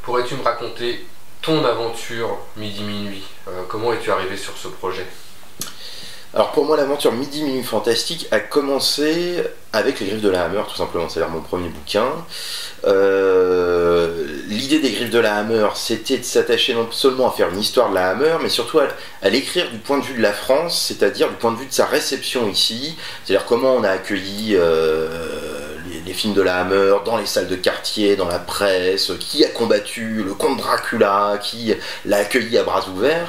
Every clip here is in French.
Pourrais-tu me raconter ton aventure Midi Minuit? Comment es-tu arrivé sur ce projet? Alors pour moi, l'aventure Midi Minuit Fantastique a commencé avec Les Griffes de la Hammer, tout simplement. C'est-à-dire mon premier bouquin. L'idée des Griffes de la Hammer, c'était de s'attacher non seulement à faire une histoire de la Hammer, mais surtout à l'écrire du point de vue de la France, c'est-à-dire du point de vue de sa réception ici. C'est-à-dire comment on a accueilli les films de la Hammer dans les salles de quartier, dans la presse, qui a combattu le comte Dracula, qui l'a accueilli à bras ouverts.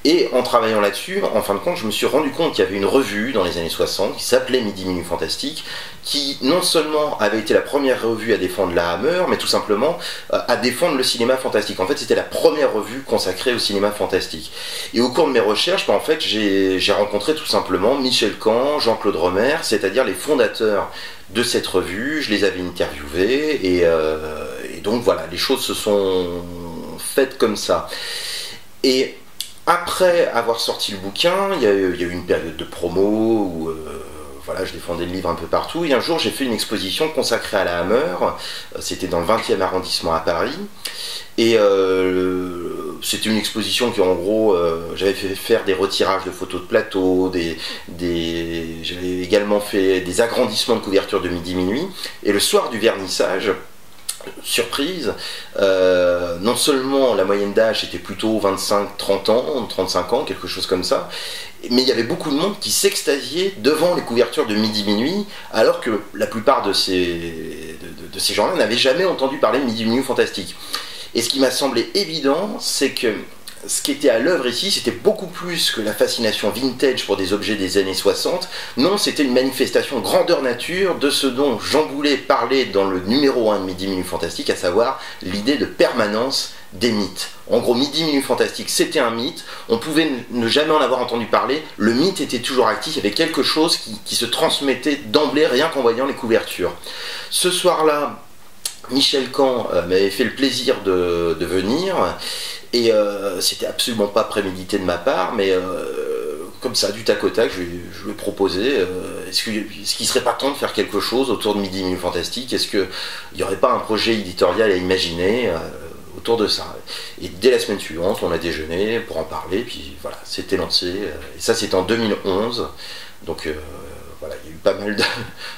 Et en travaillant là-dessus, en fin de compte, je me suis rendu compte qu'il y avait une revue dans les années 60 qui s'appelait Midi Minuit Fantastique, qui non seulement avait été la première revue à défendre la Hammer, mais tout simplement à défendre le cinéma fantastique. En fait, c'était la première revue consacrée au cinéma fantastique. Et au cours de mes recherches, en fait, j'ai rencontré tout simplement Michel Camp, Jean-Claude Romer, c'est-à-dire les fondateurs de cette revue. Je les avais interviewés et donc voilà, les choses se sont faites comme ça. Et après avoir sorti le bouquin, il y a eu une période de promo où voilà, je défendais le livre un peu partout. Et un jour, j'ai fait une exposition consacrée à la Hammer. C'était dans le 20e arrondissement à Paris. Et c'était une exposition qui, en gros, j'avais fait faire des retirages de photos de plateau, j'avais également fait des agrandissements de couverture de Midi Minuit. Et le soir du vernissage, surprise, non seulement la moyenne d'âge était plutôt 25-30 ans, 35 ans, quelque chose comme ça, mais il y avait beaucoup de monde qui s'extasiait devant les couvertures de Midi Minuit, alors que la plupart de ces gens-là n'avaient jamais entendu parler de Midi Minuit Fantastique. Et ce qui m'a semblé évident, c'est que ce qui était à l'œuvre ici, c'était beaucoup plus que la fascination vintage pour des objets des années 60. Non, c'était une manifestation grandeur nature de ce dont Jean Boulet parlait dans le numéro 1 de Midi Minuit Fantastique, à savoir l'idée de permanence des mythes. En gros, Midi Minuit Fantastique, c'était un mythe, on pouvait ne jamais en avoir entendu parler, le mythe était toujours actif, il y avait quelque chose qui se transmettait d'emblée, rien qu'en voyant les couvertures. Ce soir-là, Michel Camp m'avait fait le plaisir de venir, et c'était absolument pas prémédité de ma part, mais comme ça, du tac au tac, je lui ai proposé est-ce qu'il serait pas temps de faire quelque chose autour de Midi Minuit Fantastique? Est-ce qu'il n'y aurait pas un projet éditorial à imaginer autour de ça? Et dès la semaine suivante, on a déjeuné pour en parler, puis voilà, c'était lancé. Et ça, c'était en 2011, donc voilà, il y a eu pas mal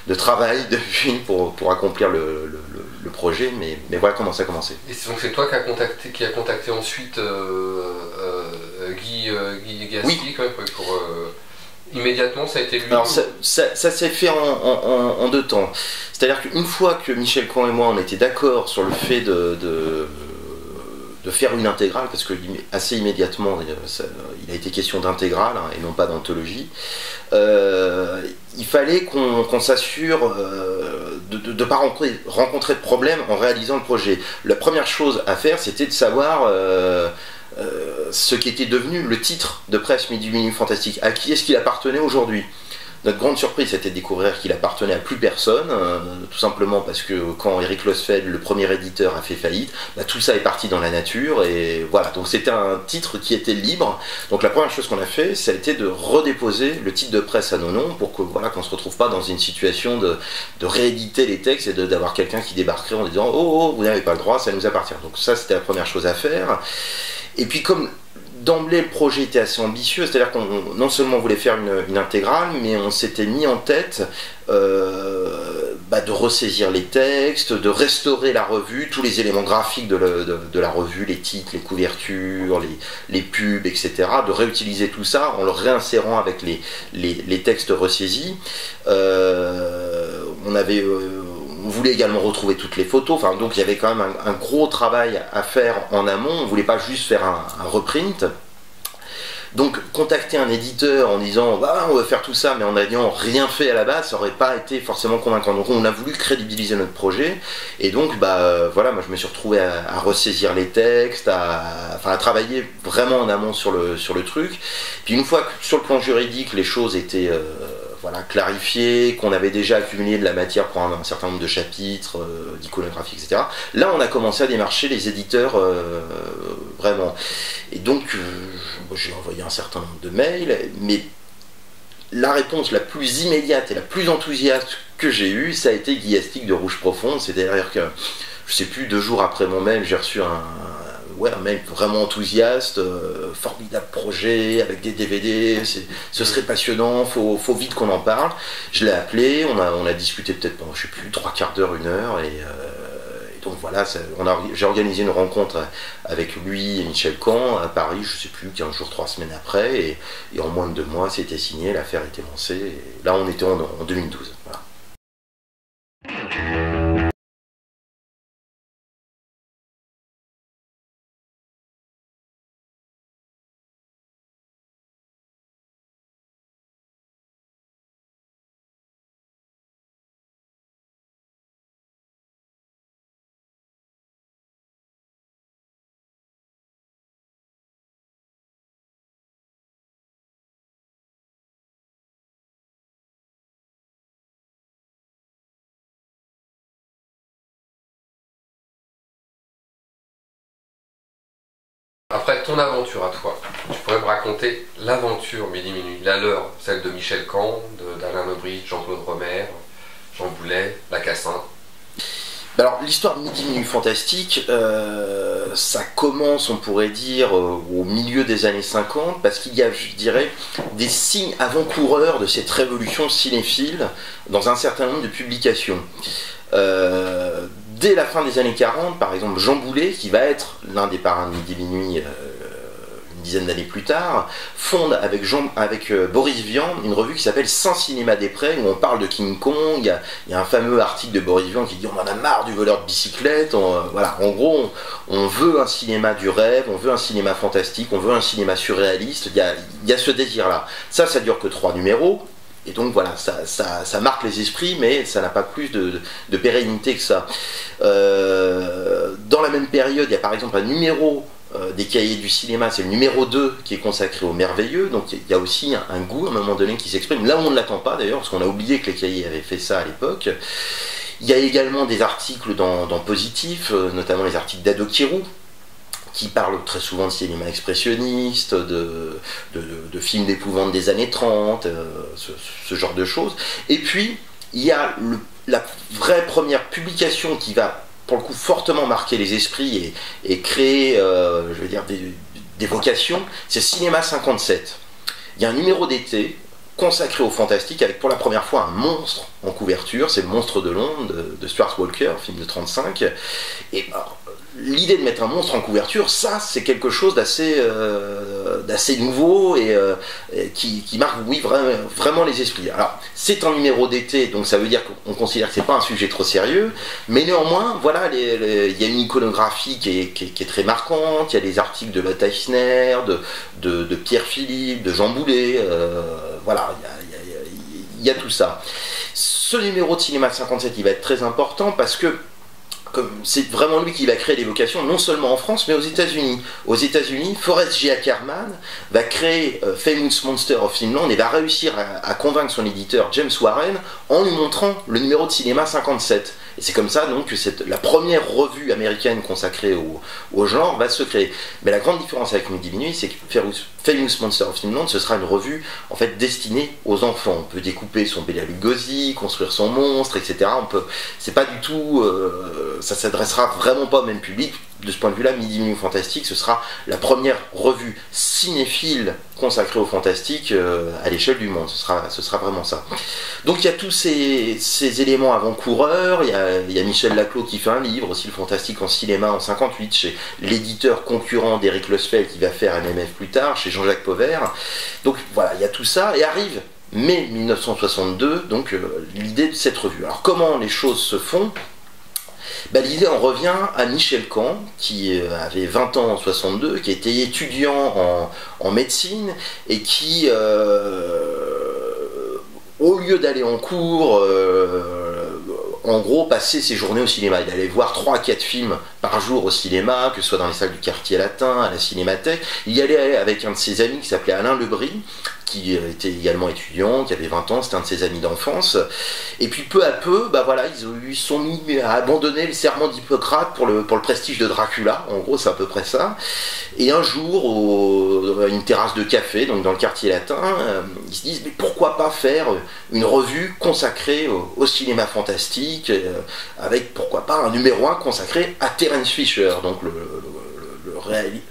de travail depuis pour accomplir le projet, mais voilà comment ça a commencé. Et donc c'est toi qui a contacté ensuite Guy Gastic, oui. Immédiatement ça a été lui? Alors ça s'est fait en deux temps. C'est-à-dire qu'une fois que Michel Camp et moi on était d'accord sur le fait de faire une intégrale, parce que assez immédiatement il a été question d'intégrale et non pas d'anthologie, il fallait qu'on s'assure de ne pas rencontrer de problème en réalisant le projet. La première chose à faire, c'était de savoir ce qui était devenu le titre de presse Midi Minuit Fantastique. À qui est-ce qu'il appartenait aujourd'hui? Notre grande surprise, c'était de découvrir qu'il appartenait à plus personne, tout simplement parce que quand Eric Losfeld, le premier éditeur, a fait faillite, tout ça est parti dans la nature, et voilà, donc c'était un titre qui était libre. Donc la première chose qu'on a fait, ça a été de redéposer le titre de presse à nos noms, pour que voilà, qu'on ne se retrouve pas dans une situation de rééditer les textes et d'avoir quelqu'un qui débarquerait en disant « Oh, vous n'avez pas le droit, ça nous appartient ». Donc ça, c'était la première chose à faire. Et puis comme d'emblée le projet était assez ambitieux, c'est-à-dire qu'on non seulement voulait faire une intégrale, mais on s'était mis en tête de ressaisir les textes, de restaurer la revue, tous les éléments graphiques de la revue, les titres, les couvertures, les pubs, etc., de réutiliser tout ça en le réinsérant avec les textes ressaisis. On voulait également retrouver toutes les photos, donc il y avait quand même un gros travail à faire en amont. On ne voulait pas juste faire un reprint. Donc contacter un éditeur en disant on va faire tout ça, mais en n'ayant rien fait à la base, ça n'aurait pas été forcément convaincant. Donc on a voulu crédibiliser notre projet, et donc voilà, moi je me suis retrouvé à ressaisir les textes, à travailler vraiment en amont sur le truc. Puis une fois que sur le plan juridique les choses étaient clarifiées, qu'on avait déjà accumulé de la matière pour un certain nombre de chapitres, d'iconographie, etc. Là on a commencé à démarcher les éditeurs vraiment. Et donc j'ai envoyé un certain nombre de mails, mais la réponse la plus immédiate et la plus enthousiaste que j'ai eue, ça a été Guy Gastic de Rouge Profonde. C'est-à-dire que je sais plus, 2 jours après mon mail, j'ai reçu ouais, un mail vraiment enthousiaste, formidable projet, avec des DVD, ce serait passionnant, faut vite qu'on en parle. Je l'ai appelé, on a discuté peut-être pendant, je sais plus, 3/4 d'heure, 1 heure, et donc voilà, j'ai organisé une rencontre avec lui et Michel Camp à Paris, je sais plus, 15 jours, 3 semaines après, et en moins de 2 mois, c'était signé, l'affaire était lancée, et là on était en 2012. Voilà. Après ton aventure à toi, tu pourrais me raconter l'aventure Midi Minuit, la leur, celle de Michel Camp, d'Alain Aubry, Jean-Claude Romer, Jean Boulet, Lacassin. Alors l'histoire de Midi Minuit Fantastique, ça commence, on pourrait dire, au milieu des années 50, parce qu'il y a, je dirais, des signes avant-coureurs de cette révolution cinéphile dans un certain nombre de publications. Dès la fin des années 40, par exemple, Jean Boulet, qui va être l'un des parrains de Midi Minuit une dizaine d'années plus tard, fonde avec Boris Vian une revue qui s'appelle Saint Cinéma des Prés, où on parle de King Kong. Il y a un fameux article de Boris Vian qui dit on en a marre du voleur de bicyclette. Voilà, en gros, on veut un cinéma du rêve, on veut un cinéma fantastique, on veut un cinéma surréaliste. Il y a ce désir-là. Ça dure que 3 numéros. Et donc voilà, ça marque les esprits, mais ça n'a pas plus de pérennité que ça. Dans la même période, il y a par exemple un numéro des cahiers du cinéma, c'est le numéro 2 qui est consacré au merveilleux, donc il y a aussi un goût à un moment donné qui s'exprime, là où on ne l'attend pas d'ailleurs, parce qu'on a oublié que les cahiers avaient fait ça à l'époque. Il y a également des articles dans Positif, notamment les articles d'Ado Kirou, qui parle très souvent de cinéma expressionniste, de films d'épouvante des années 30, ce genre de choses. Et puis, il y a la vraie première publication qui va, pour le coup, fortement marquer les esprits et créer, je veux dire, des vocations, c'est Cinéma 57. Il y a un numéro d'été consacré au fantastique, avec pour la première fois un monstre en couverture, c'est le Monstre de Londres de Stuart Walker, film de 1935. Et l'idée de mettre un monstre en couverture, ça c'est quelque chose d'assez nouveau et qui marque, oui, vraiment les esprits. Alors c'est un numéro d'été, donc ça veut dire qu'on considère que c'est pas un sujet trop sérieux, mais néanmoins, voilà, il y a une iconographie qui est très marquante. Il y a des articles de Lotte Eisner, de Pierre Philippe, de Jean Boulet, voilà, il y a tout ça. Ce numéro de Cinéma 57, il va être très important parce que c'est vraiment lui qui va créer des vocations, non seulement en France, mais aux États-Unis. Aux États-Unis, Forrest J. Ackerman va créer Famous Monster of Finland et va réussir à convaincre son éditeur James Warren en lui montrant le numéro de Cinéma 57. Et c'est comme ça donc que la première revue américaine consacrée au genre va se créer. Mais la grande différence avec Midi Minuit, c'est que Famous Monster of Finland, ce sera une revue en fait destinée aux enfants. On peut découper son Bela Lugosi, construire son monstre, etc. C'est pas du tout, ça s'adressera vraiment pas au même public. De ce point de vue-là, Midi Minuit Fantastique, ce sera la première revue cinéphile consacrée au fantastique à l'échelle du monde. Ce sera vraiment ça. Donc il y a tous ces éléments avant-coureurs. Il y a Michel Laclos qui fait un livre, aussi le fantastique en cinéma en 58, chez l'éditeur concurrent d'Éric Losfeld qui va faire MMF plus tard, chez Jean-Jacques Pauvert. Donc voilà, il y a tout ça. Et arrive mai 1962, donc l'idée de cette revue. Alors comment les choses se font ? L'idée en revient à Michel Camp, qui avait 20 ans en 62, qui était étudiant en médecine et qui, au lieu d'aller en cours, en gros, passait ses journées au cinéma. Il allait voir 3 à 4 films par jour au cinéma, que ce soit dans les salles du quartier latin, à la Cinémathèque. Il y allait avec un de ses amis qui s'appelait Alain Lebris, qui était également étudiant, qui avait 20 ans, c'était un de ses amis d'enfance. Et puis peu à peu, ils sont mis à abandonner le serment d'Hippocrate pour le prestige de Dracula, en gros c'est à peu près ça. Et un jour, à une terrasse de café, donc dans le quartier latin, ils se disent mais pourquoi pas faire une revue consacrée au cinéma fantastique, avec pourquoi pas un numéro 1 consacré à Terence Fisher, donc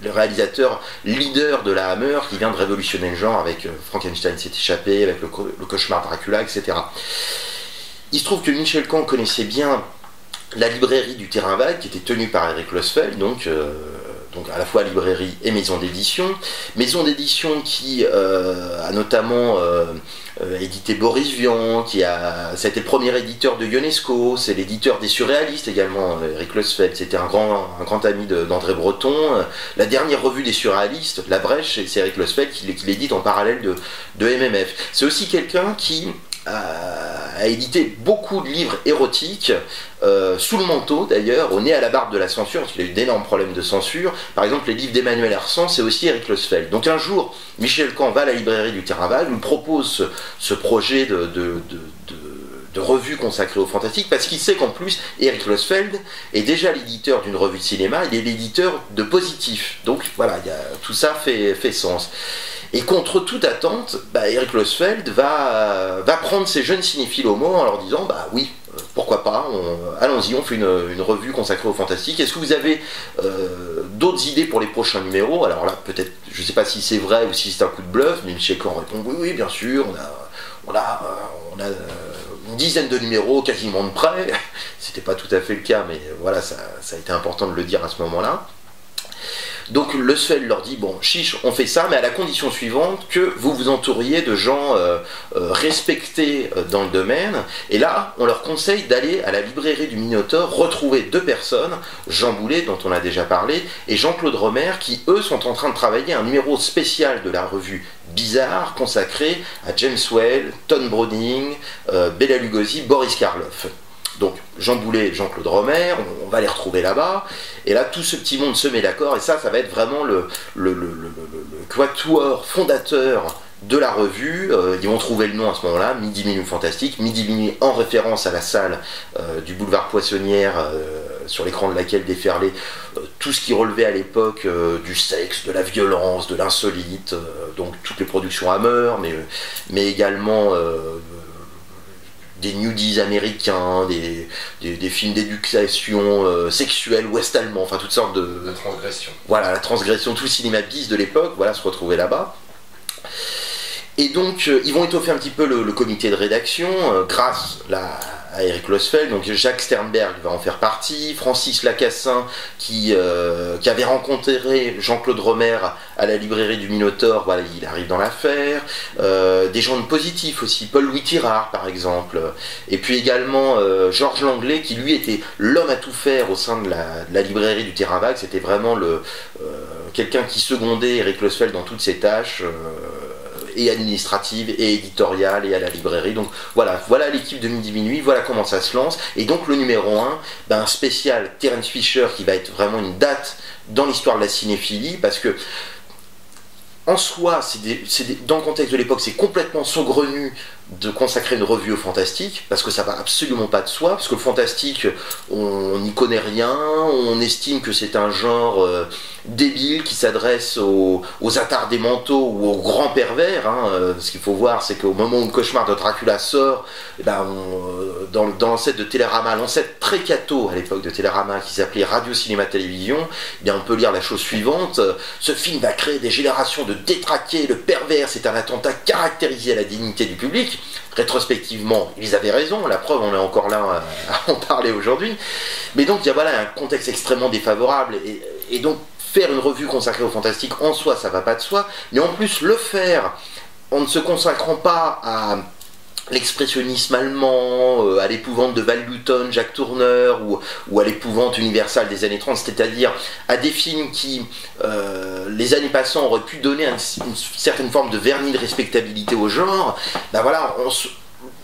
le réalisateur leader de la Hammer qui vient de révolutionner le genre avec Frankenstein s'est échappé, avec le cauchemar Dracula, etc. Il se trouve que Michel Camp connaissait bien la librairie du Terrain Vague qui était tenue par Eric Losfeld, donc à la fois librairie et maison d'édition. Maison d'édition qui a notamment édité Boris Vian, ça a été le premier éditeur de Ionesco, c'est l'éditeur des surréalistes également, Eric Losfeld, c'était un grand ami d'André Breton. La dernière revue des surréalistes, La Brèche, c'est Eric Losfeld qui l'édite en parallèle de MMF. C'est aussi quelqu'un qui a édité beaucoup de livres érotiques, sous le manteau d'ailleurs, au nez à la barbe de la censure, parce qu'il a eu d'énormes problèmes de censure. Par exemple, les livres d'Emmanuel Hersan, c'est aussi Eric Losfeld. Donc un jour, Michel Camp va à la librairie du Terrain Vague, lui propose ce projet de revue consacrée au fantastique, parce qu'il sait qu'en plus, Eric Losfeld est déjà l'éditeur d'une revue de cinéma, il est l'éditeur de Positif. Donc voilà, tout ça fait sens. Et contre toute attente, Eric Losfeld va prendre ces jeunes cinéphiles au mot en leur disant oui, pourquoi pas, allons-y, on fait une revue consacrée au fantastique. Est-ce que vous avez d'autres idées pour les prochains numéros? Alors là, peut-être, je ne sais pas si c'est vrai ou si c'est un coup de bluff, mais Michel Camp répond oui, bien sûr, on a une dizaine de numéros quasiment de près. C'était pas tout à fait le cas, mais voilà, ça a été important de le dire à ce moment-là. Donc Losfeld leur dit, bon, chiche, on fait ça, mais à la condition suivante, que vous vous entouriez de gens respectés dans le domaine. Et là, on leur conseille d'aller à la librairie du Minotaure, retrouver deux personnes, Jean Boulet, dont on a déjà parlé, et Jean-Claude Romer, qui, eux, sont en train de travailler un numéro spécial de la revue Bizarre, consacré à James Whale, Todd Browning, Bela Lugosi, Boris Karloff. Donc Jean Boulet, Jean-Claude Romer, on va les retrouver là-bas, et là tout ce petit monde se met d'accord, et ça va être vraiment le quatuor fondateur de la revue. Ils vont trouver le nom à ce moment-là, Midi Minuit Fantastique, Midi Minuit en référence à la salle du boulevard Poissonnière, sur l'écran de laquelle déferlait tout ce qui relevait à l'époque du sexe, de la violence, de l'insolite, donc toutes les productions Hammer, mais également des nudies américains, des films d'éducation sexuelle ouest-allemand, enfin toutes sortes de transgression. Voilà, la transgression, tout le cinéma bis de l'époque, voilà, se retrouver là-bas. Et donc, ils vont étoffer un petit peu le comité de rédaction, grâce à Eric Losfeld. Donc Jacques Sternberg va en faire partie, Francis Lacassin, qui avait rencontré Jean-Claude Romer à la librairie du Minotaure, voilà, il arrive dans l'affaire. Des gens de Positif aussi, Paul-Louis Tirard par exemple. Et puis également Georges Langlais, qui lui était l'homme à tout faire au sein de la librairie du Terrain Vague. C'était vraiment quelqu'un qui secondait Eric Losfeld dans toutes ses tâches, et administrative et éditoriale et à la librairie. Donc voilà l'équipe de Midi Minuit, voilà comment ça se lance. Et donc le numéro 1, un spécial Terence Fisher qui va être vraiment une date dans l'histoire de la cinéphilie, parce que en soi, dans le contexte de l'époque, c'est complètement saugrenu de consacrer une revue au fantastique, parce que ça va absolument pas de soi, parce que le fantastique, on n'y connaît rien, on estime que c'est un genre débile qui s'adresse aux attardés mentaux ou aux grands pervers. Ce qu'il faut voir, c'est qu'au moment où le cauchemar de Dracula sort, dans l'ancêtre de Télérama, l'ancêtre très catho à l'époque de Télérama, qui s'appelait Radio Cinéma Télévision, on peut lire la chose suivante: ce film va créer des générations de détraqués, le pervers, c'est un attentat caractérisé à la dignité du public. Rétrospectivement, ils avaient raison, la preuve, on est encore là à en parler aujourd'hui. Mais donc, il y a un contexte extrêmement défavorable, et donc faire une revue consacrée au fantastique, en soi, ça va pas de soi, mais en plus, le faire en ne se consacrant pas à l'expressionnisme allemand, à l'épouvante de Val Lewton, Jacques Tourneur, ou à l'épouvante universelle des années 30, c'est-à-dire à des films qui, les années passant, auraient pu donner une certaine forme de vernis de respectabilité au genre,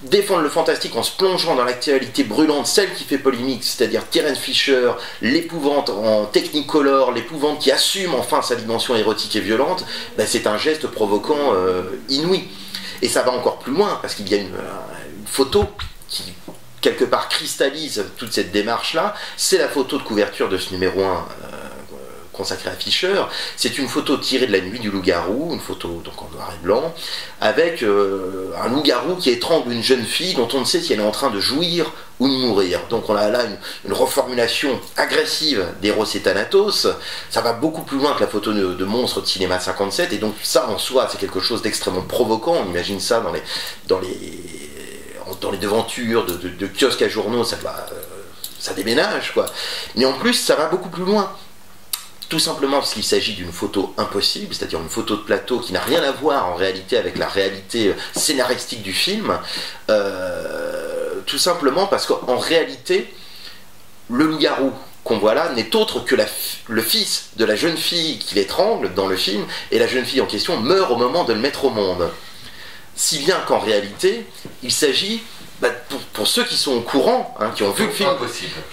défendre le fantastique en se plongeant dans l'actualité brûlante, celle qui fait polémique, c'est-à-dire Terence Fisher, l'épouvante en Technicolor, l'épouvante qui assume enfin sa dimension érotique et violente, ben c'est un geste provoquant inouï. Et ça va encore plus loin, parce qu'il y a une photo qui, quelque part, cristallise toute cette démarche-là. C'est la photo de couverture de ce numéro 1 consacré à Fisher. C'est une photo tirée de La Nuit du loup-garou, une photo donc en noir et blanc, avec un loup-garou qui étrangle une jeune fille dont on ne sait si elle est en train de jouir ou de mourir. Donc on a là une reformulation agressive d'Eros et Thanatos. Ça va beaucoup plus loin que la photo de monstre de Cinéma 57, et donc ça en soi c'est quelque chose d'extrêmement provoquant. On imagine ça dans les devantures de kiosques à journaux, ça déménage quoi. Mais en plus ça va beaucoup plus loin. Tout simplement parce qu'il s'agit d'une photo impossible, c'est-à-dire une photo de plateau qui n'a rien à voir en réalité avec la réalité scénaristique du film. Tout simplement parce qu'en réalité, le loup-garou qu'on voit là n'est autre que le fils de la jeune fille qui l'étrangle dans le film, et la jeune fille en question meurt au moment de le mettre au monde. Si bien qu'en réalité, il s'agit, pour ceux qui sont au courant, qui ont vu le film,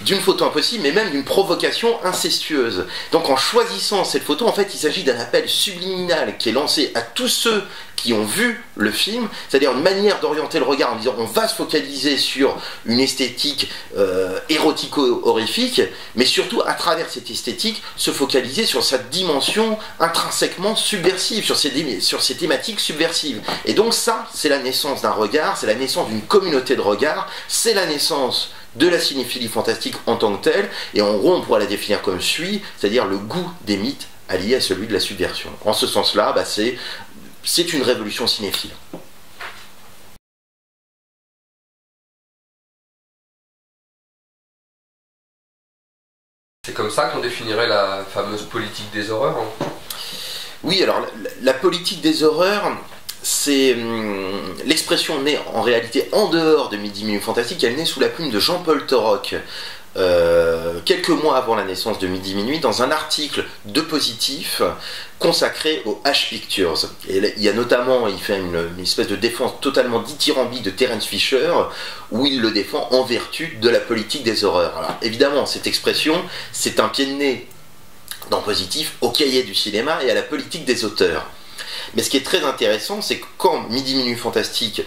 d'une photo impossible, mais même d'une provocation incestueuse. Donc en choisissant cette photo, en fait, il s'agit d'un appel subliminal qui est lancé à tous ceux qui ont vu le film, c'est-à-dire une manière d'orienter le regard en disant on va se focaliser sur une esthétique érotico-horrifique, mais surtout à travers cette esthétique, se focaliser sur sa dimension intrinsèquement subversive, sur ses thématiques subversives. Et donc ça, c'est la naissance d'un regard, c'est la naissance d'une communauté de regard, c'est la naissance de la cinéphilie fantastique en tant que telle, et en gros on pourrait la définir comme suit, c'est-à-dire le goût des mythes allié à celui de la subversion. En ce sens-là, c'est une révolution cinéphile. C'est comme ça qu'on définirait la fameuse politique des horreurs, hein. Oui, alors la politique des horreurs, c'est l'expression née en réalité en dehors de Midi Minuit Fantastique. Elle naît sous la plume de Jean-Paul Torok, quelques mois avant la naissance de Midi Minuit, dans un article de Positif consacré aux H-Pictures. Et il y a notamment, il fait une espèce de défense totalement dithyrambique de Terence Fisher, où il le défend en vertu de la politique des horreurs. Alors évidemment, cette expression, c'est un pied de nez dans Positif au cahier du cinéma et à la politique des auteurs. Mais ce qui est très intéressant, c'est que quand Midi Minuit Fantastique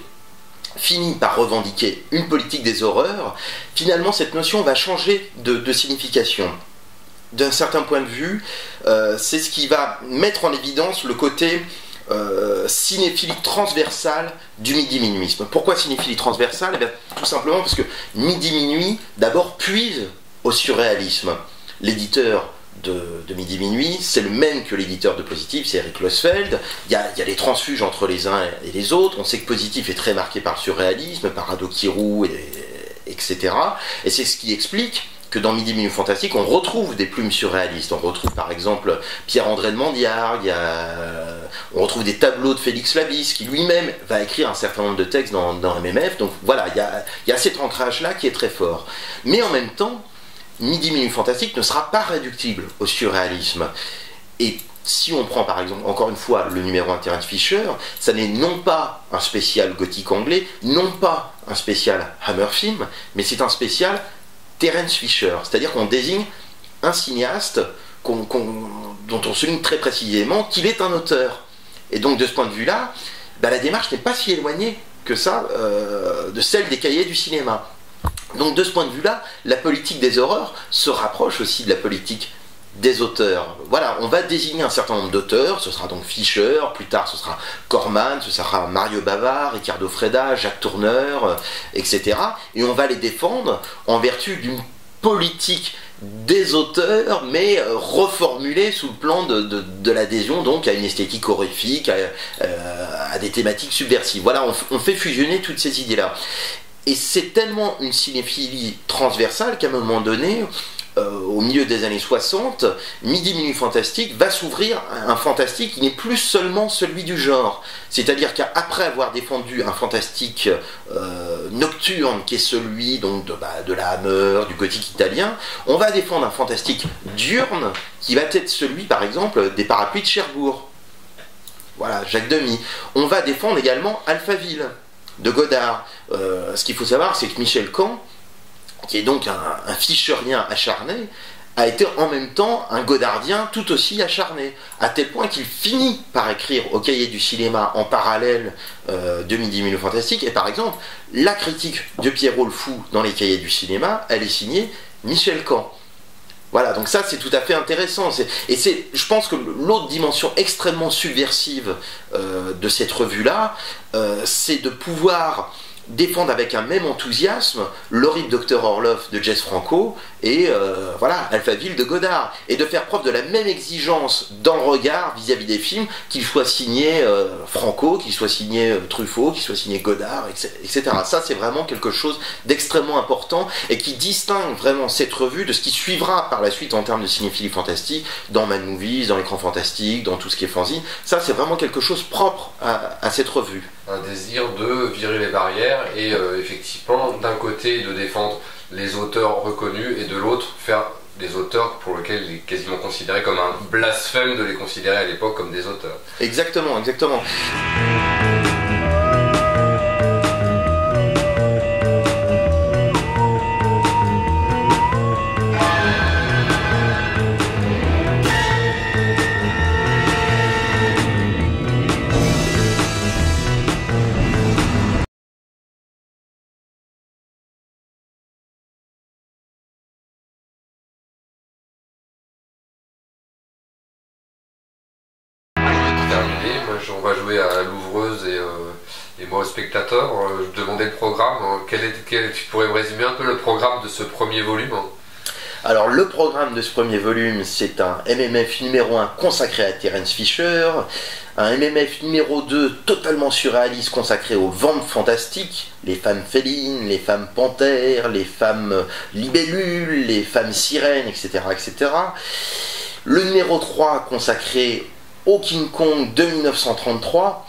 finit par revendiquer une politique des horreurs, finalement cette notion va changer de signification. D'un certain point de vue, c'est ce qui va mettre en évidence le côté cinéphilie transversale du Midi Minuisme. Pourquoi cinéphilie transversale ? Tout simplement parce que Midi Minuit, d'abord, puise au surréalisme. L'éditeur de Midi Minuit, c'est le même que l'éditeur de Positif, c'est Eric Losfeld. Il y a des transfuges entre les uns et les autres. On sait que Positif est très marqué par le surréalisme, par Ado Kirou, etc. Et c'est ce qui explique que dans Midi Minuit Fantastique, on retrouve des plumes surréalistes. On retrouve par exemple Pierre-André de Mandiard, on retrouve des tableaux de Félix Labisse, qui lui-même va écrire un certain nombre de textes dans MMF. Donc voilà, il y a cet ancrage-là qui est très fort. Mais en même temps, Midi Minuit Fantastique ne sera pas réductible au surréalisme. Et si on prend par exemple, encore une fois, le numéro 1 Terence Fisher, ça n'est non pas un spécial gothique anglais, non pas un spécial Hammer Film, mais c'est un spécial Terence Fisher. C'est-à-dire qu'on désigne un cinéaste dont on souligne très précisément qu'il est un auteur. Et donc de ce point de vue-là, la démarche n'est pas si éloignée que ça de celle des cahiers du cinéma. Donc de ce point de vue-là, la politique des horreurs se rapproche aussi de la politique des auteurs. Voilà, on va désigner un certain nombre d'auteurs, ce sera donc Fisher, plus tard ce sera Corman, ce sera Mario Bava, Ricardo Freda, Jacques Tourneur, etc. Et on va les défendre en vertu d'une politique des auteurs, mais reformulée sous le plan de l'adhésion donc à une esthétique horrifique, à des thématiques subversives. Voilà, on fait fusionner toutes ces idées-là. Et c'est tellement une cinéphilie transversale qu'à un moment donné, au milieu des années 60, Midi Minuit Fantastique va s'ouvrir à un fantastique qui n'est plus seulement celui du genre. C'est-à-dire qu'après avoir défendu un fantastique nocturne qui est celui donc de la Hammer, du gothique italien, on va défendre un fantastique diurne qui va être celui par exemple des parapluies de Cherbourg. Voilà, Jacques Demy. On va défendre également Alphaville. de Godard. Ce qu'il faut savoir, c'est que Michel Caen, qui est donc un ficherien acharné, a été en même temps un godardien tout aussi acharné, à tel point qu'il finit par écrire au Cahier du cinéma en parallèle de Midi Minuit Fantastique, et par exemple, la critique de Pierrot le Fou dans les Cahiers du cinéma, elle est signée Michel Caen. Voilà, donc ça c'est tout à fait intéressant. Et c'est, je pense que l'autre dimension extrêmement subversive de cette revue-là, c'est de pouvoir défendre avec un même enthousiasme l'horrible Docteur Orloff de Jess Franco et voilà, Alphaville de Godard, et de faire preuve de la même exigence dans le regard vis-à-vis des films, qu'il soit signé Franco, qu'il soit signé Truffaut, qu'il soit signé Godard, etc. Ça c'est vraiment quelque chose d'extrêmement important et qui distingue vraiment cette revue de ce qui suivra par la suite en termes de cinéphilie fantastique, dans Mad Movies, dans l'écran fantastique, dans tout ce qui est fanzine. Ça c'est vraiment quelque chose propre à cette revue. Un désir de virer les barrières et effectivement d'un côté de défendre les auteurs reconnus et de l'autre faire des auteurs pour lesquels il est quasiment considéré comme un blasphème de les considérer à l'époque comme des auteurs. Exactement, exactement. On va jouer à l'ouvreuse et moi au spectateur. Je demandais le programme. Tu pourrais me résumer un peu le programme de ce premier volume? Alors le programme de ce premier volume, c'est un MMF numéro 1 consacré à Terence Fisher, un MMF numéro 2 totalement surréaliste consacré aux ventes fantastiques, les femmes félines, les femmes panthères, les femmes libellules, les femmes sirènes, etc. etc. Le numéro 3 consacré au King Kong de 1933,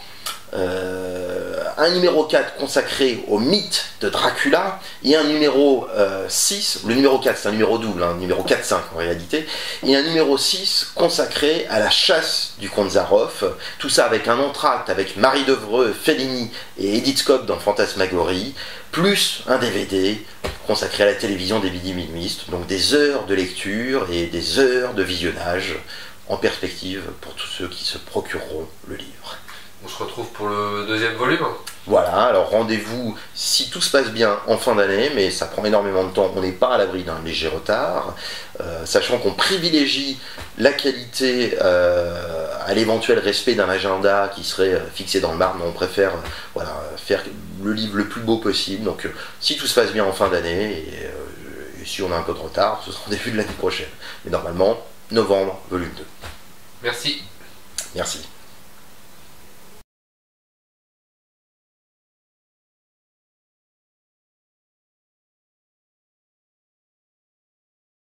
un numéro 4 consacré au mythe de Dracula, et un numéro 6, le numéro 4 c'est un numéro double, un numéro 4-5 en réalité, et un numéro 6 consacré à la chasse du comte Zaroff, tout ça avec un entracte avec Marie Devreux, Fellini et Edith Scott dans Fantasmagorie, plus un DVD consacré à la télévision des Midi Minuit, donc des heures de lecture et des heures de visionnage en perspective pour tous ceux qui se procureront le livre. On se retrouve pour le deuxième volume. Voilà, alors rendez-vous si tout se passe bien en fin d'année, mais ça prend énormément de temps, on n'est pas à l'abri d'un léger retard, sachant qu'on privilégie la qualité à l'éventuel respect d'un agenda qui serait fixé dans le marbre, mais on préfère voilà, faire le livre le plus beau possible, donc si tout se passe bien en fin d'année, et si on a un peu de retard, ce sera au début de l'année prochaine. Mais normalement, novembre, volume 2. Merci. Merci.